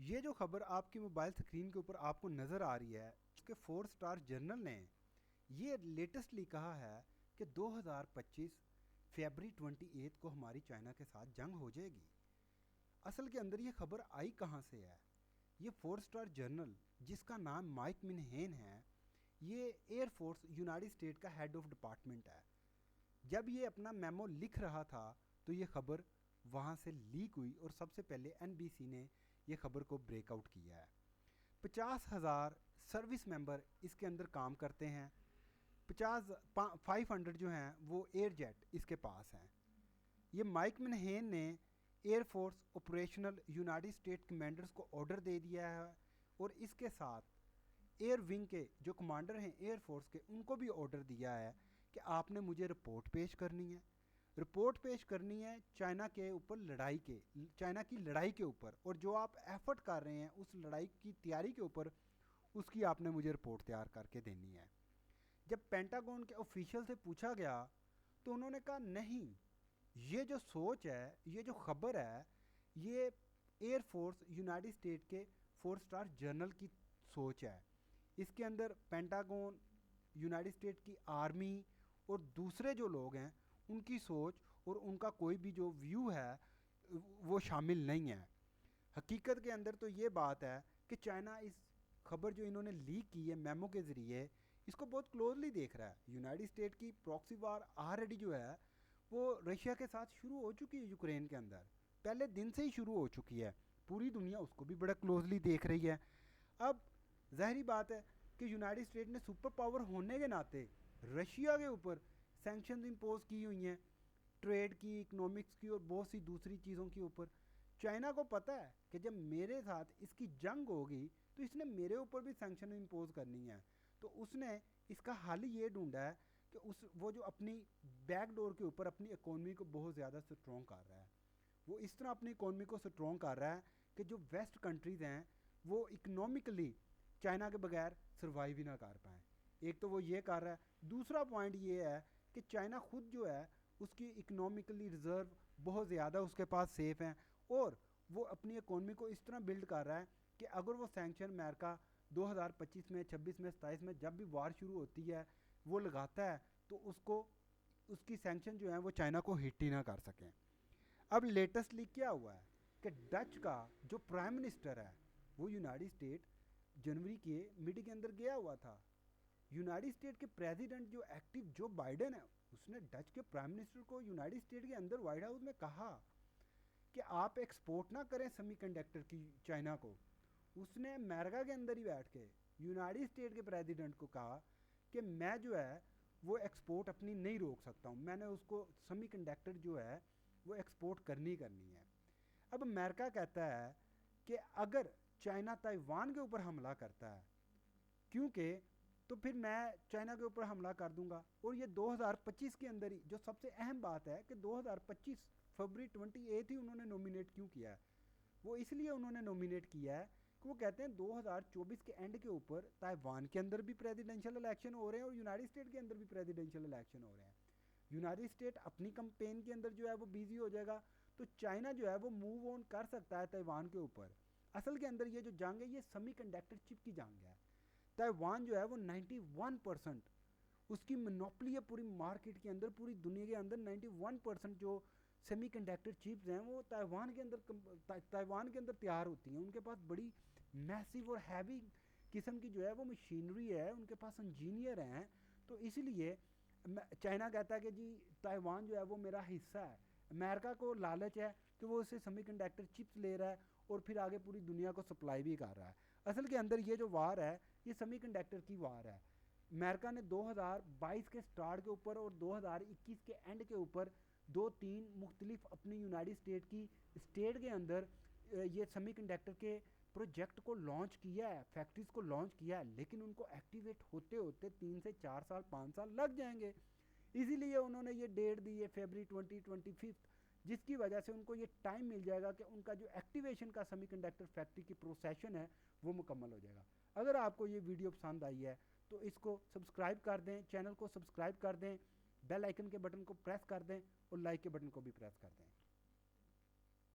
ये जो खबर आपकी मोबाइल स्क्रीन के ऊपर आपको नज़र आ रही है, उसके 4 स्टार जर्नल ने ये लेटेस्टली कहा है कि 2025 फरवरी 28 को हमारी चाइना के साथ जंग हो जाएगी। असल के अंदर ये खबर आई कहाँ से है? ये 4 स्टार जर्नल, जिसका नाम माइक मिनहेन है, ये एयरफोर्स यूनाइटेड स्टेट का हेड ऑफ डिपार्टमेंट है। जब ये अपना मेमो लिख रहा था तो ये खबर वहाँ से लीक हुई और सबसे पहले एनबीसी ने ये खबर को ब्रेकआउट किया है। 50,000 सर्विस मेंबर इसके अंदर काम करते हैं। 500 जो हैं वो एयर जेट इसके पास हैं। ये माइक मिनहेन ने air force operational United state commanders को ऑर्डर दे दिया है और इसके साथ एयर विंग के जो कमांडर हैं एयरफोर्स के, उनको भी ऑर्डर दिया है कि आपने मुझे रिपोर्ट पेश करनी है। रिपोर्ट पेश करनी है चाइना के ऊपर चाइना की लड़ाई के ऊपर, और जो आप एफर्ट कर रहे हैं उस लड़ाई की तैयारी के ऊपर, उसकी आपने मुझे रिपोर्ट तैयार करके देनी है। जब पेंटागन के ऑफिशियल से पूछा गया तो उन्होंने कहा नहीं, ये जो सोच है, ये जो खबर है, ये एयरफोर्स यूनाइटेड स्टेट के 4 स्टार जनरल की सोच है। इसके अंदर पेंटागन, यूनाइटेड स्टेट की आर्मी और दूसरे जो लोग हैं उनकी सोच और उनका कोई भी जो व्यू है वो शामिल नहीं है। हकीकत के अंदर तो ये बात है कि चाइना इस खबर जो इन्होंने लीक की है मेमो के ज़रिए, इसको बहुत क्लोजली देख रहा है। यूनाइटेड स्टेट की प्रॉक्सी वार ऑलरेडी जो है वो रशिया के साथ शुरू हो चुकी है यूक्रेन के अंदर, पहले दिन से ही शुरू हो चुकी है। पूरी दुनिया उसको भी बड़ा क्लोजली देख रही है। अब ज़ाहिरी बात है कि यूनाइटेड स्टेट ने सुपर पावर होने के नाते रशिया के ऊपर सैंक्शन इम्पोज की हुई हैं, ट्रेड की, इकोनॉमिक्स की और बहुत सी दूसरी चीज़ों के ऊपर। चाइना को पता है कि जब मेरे साथ इसकी जंग होगी तो इसने मेरे ऊपर भी सैंक्शन इम्पोज करनी है। तो उसने इसका हल ये ढूंढा है कि वो जो अपनी बैकडोर के ऊपर अपनी इकोनॉमी को बहुत ज़्यादा स्ट्रॉन्ग कर रहा है। वो इस तरह अपनी इकोनॉमी को स्ट्रॉन्ग कर रहा है कि जो वेस्ट कंट्रीज़ हैं वो इकोनॉमिकली चाइना के बगैर सर्वाइव ही ना कर पाएँ। एक तो वो ये कर रहा है। दूसरा पॉइंट ये है कि चाइना खुद जो है उसकी इकोनॉमिकली रिजर्व बहुत ज़्यादा उसके पास सेफ हैं, और वो अपनी इकोनॉमी को इस तरह बिल्ड कर रहा है कि अगर वो सैंक्शन अमेरिका 2025 में, 26 में, 27 में जब भी वार शुरू होती है वो लगाता है तो उसको उसकी सैंक्शन जो है वो चाइना को हिट ही ना कर सकें। अब लेटेस्टली क्या हुआ है कि डच का जो प्राइम मिनिस्टर है वो यूनाइटेड स्टेट जनवरी के मिड के अंदर गया हुआ था। यूनाइटेड स्टेट के प्रेसिडेंट जो एक्टिव जो बाइडेन है, उसने डच के प्राइम मिनिस्टर को यूनाइटेड स्टेट के अंदर व्हाइट हाउस में कहा कि आप एक्सपोर्ट ना करें सेमीकंडक्टर की चाइना को। उसने अमेरिका के अंदर ही बैठ के यूनाइटेड स्टेट के प्रेसिडेंट को कहा कि मैं जो है वो एक्सपोर्ट अपनी नहीं रोक सकता हूँ, मैंने उसको सेमीकंडक्टर जो है वो एक्सपोर्ट करनी है। अब अमेरिका कहता है कि अगर चाइना ताइवान के ऊपर हमला करता है, क्योंकि तो फिर मैं चाइना के ऊपर हमला कर दूंगा। और ये 2025 के अंदर ही, जो सबसे अहम बात है कि 2025 फरवरी 28 ही उन्होंने नॉमिनेट क्यों किया है? वो इसलिए उन्होंने नॉमिनेट किया है कि वो कहते हैं 2024 के एंड के ऊपर ताइवान के अंदर भी प्रेसिडेंशियल इलेक्शन हो रहे हैं और यूनाइटेड स्टेट के अंदर भी प्रेसिडेंशियल इलेक्शन हो रहे हैं। यूनाइटेड स्टेट अपनी कंपेन के अंदर जो है वो बिजी हो जाएगा, तो चाइना जो है वो मूव ऑन कर सकता है ताइवान के ऊपर। असल के अंदर ये जो जंग है ये सेमीकंडक्टर चिप की जंग है। ताइवान जो है वो 91% उसकी मोनोपोली है पूरी मार्केट के अंदर, पूरी दुनिया के अंदर 91% जो सेमीकंडक्टर चिप्स हैं वो ताइवान के अंदर तैयार होती हैं। उनके पास बड़ी मैसिव और हैवी किस्म की जो है वो मशीनरी है, उनके पास इंजीनियर हैं। तो इसीलिए चाइना कहता है कि जी ताइवान जो है वो मेरा हिस्सा है। अमेरिका को लालच है कि वो उससे सेमीकंडक्टर चिप्स ले रहा है और फिर आगे पूरी दुनिया को सप्लाई भी कर रहा है। असल के अंदर ये जो वार है ये सेमीकंडक्टर की वार है। अमेरिका ने 2022 के स्टार्ट के ऊपर और 2021 के एंड के ऊपर दो तीन मुख्तलिफ अपनी यूनाइटेड स्टेट की स्टेट के अंदर ये सेमीकंडक्टर के प्रोजेक्ट को लॉन्च किया है, फैक्ट्रीज को लॉन्च किया है, लेकिन उनको एक्टिवेट होते होते 3 से 4 साल 5 साल लग जाएंगे। इसीलिए उन्होंने ये डेट दी है फरवरी 2025, जिसकी वजह से उनको ये टाइम मिल जाएगा कि उनका जो एक्टिवेशन का सेमीकंडक्टर फैक्ट्री की प्रोसेशन है वो मुकम्मल हो जाएगा। अगर आपको ये वीडियो पसंद आई है तो इसको सब्सक्राइब कर दें, चैनल को सब्सक्राइब कर दें, बेल आइकन के बटन को प्रेस कर दें और लाइक के बटन को भी प्रेस कर दें।